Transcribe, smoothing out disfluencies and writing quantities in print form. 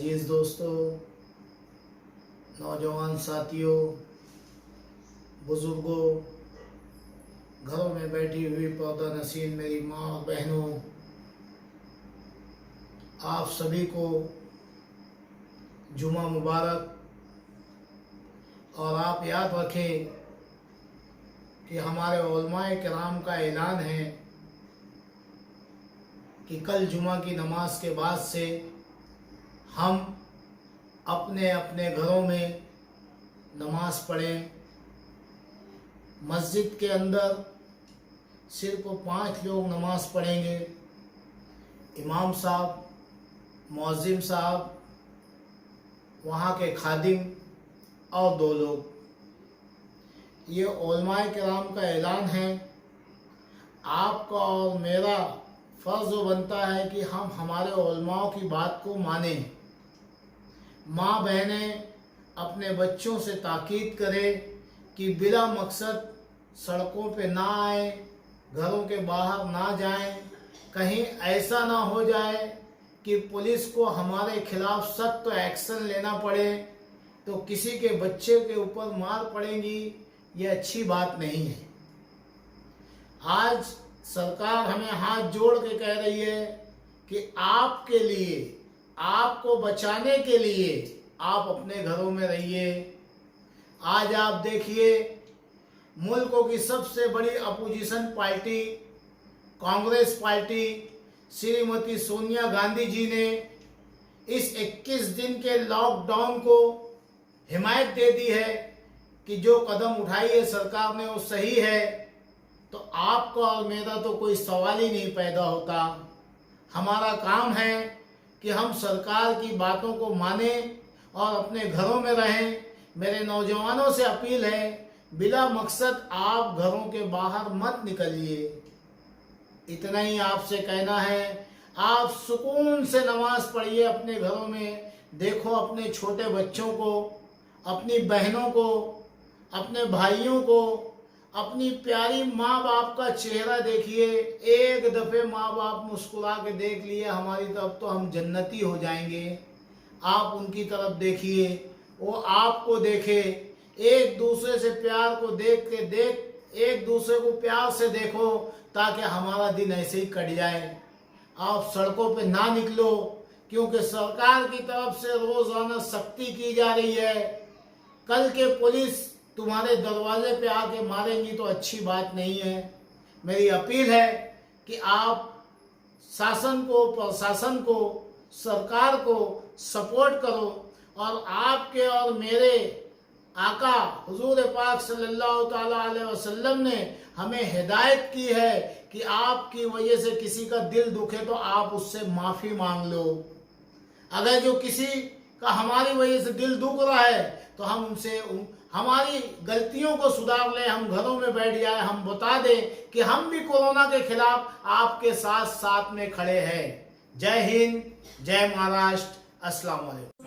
अजीज़ दोस्तों, नौजवान साथियों, बुज़ुर्गों, घरों में बैठी हुई पर्दा नसीन मेरी माँ और बहनों, आप सभी को जुमा मुबारक। और आप याद रखें कि हमारे उलमाए किराम का ऐलान है कि कल जुमा की नमाज के बाद से हम अपने अपने घरों में नमाज पढ़ें। मस्जिद के अंदर सिर्फ 5 लोग नमाज पढ़ेंगे, इमाम साहब, मुअज्जिम साहब, वहाँ के खादिम और 2 लोग। ये उलमाए किराम का ऐलान है। आपका और मेरा फ़र्ज़ बनता है कि हम हमारे उलमाओं की बात को मानें। माँ बहनें अपने बच्चों से ताकीद करें कि बिला मकसद सड़कों पे ना आए, घरों के बाहर ना जाएं। कहीं ऐसा ना हो जाए कि पुलिस को हमारे खिलाफ सख्त एक्शन लेना पड़े तो किसी के बच्चे के ऊपर मार पड़ेगी। ये अच्छी बात नहीं है। आज सरकार हमें हाथ जोड़ के कह रही है कि आपके लिए, आपको बचाने के लिए आप अपने घरों में रहिए। आज आप देखिए, मुल्कों की सबसे बड़ी opposition party Congress party Shrimati Sonia Gandhi ji ने इस 21 दिन के लॉकडाउन को हिमायत दे दी है कि जो कदम उठाई है सरकार ने वो सही है। तो आपका और मेरा तो कोई सवाल ही नहीं पैदा होता। हमारा काम है कि हम सरकार की बातों को माने और अपने घरों में रहें। मेरे नौजवानों से अपील है, बिला मकसद आप घरों के बाहर मत निकलिए। इतना ही आपसे कहना है। आप सुकून से नमाज पढ़िए अपने घरों में। देखो अपने छोटे बच्चों को, अपनी बहनों को, अपने भाइयों को, अपनी प्यारी माँ बाप का चेहरा देखिए। एक दफ़े माँ बाप मुस्कुरा के देख लिए हमारी तरफ तो हम जन्नती हो जाएंगे। आप उनकी तरफ देखिए, वो आपको देखे। एक दूसरे से प्यार को एक दूसरे को प्यार से देखो ताकि हमारा दिन ऐसे ही कट जाए। आप सड़कों पे ना निकलो क्योंकि सरकार की तरफ से रोज़ाना सख्ती की जा रही है। कल के पुलिस तुम्हारे दरवाजे पे आके मारेंगी तो अच्छी बात नहीं है। मेरी अपील है कि आप शासन को, प्रशासन को, सरकार को सपोर्ट करो और आपके और मेरे आका हुजूर पाक सल्लल्लाहु ताला अलैहि वसल्लम ने हमें हिदायत की है कि आपकी वजह से किसी का दिल दुखे तो आप उससे माफ़ी मांग लो। अगर जो किसी का हमारी वजह से दिल दुख रहा है तो हम उनसे हमारी गलतियों को सुधार लें। हम घरों में बैठ जाए, हम बता दें कि हम भी कोरोना के खिलाफ आपके साथ में खड़े हैं। जय हिंद, जय महाराष्ट्र, अस्सलाम वालेकुम।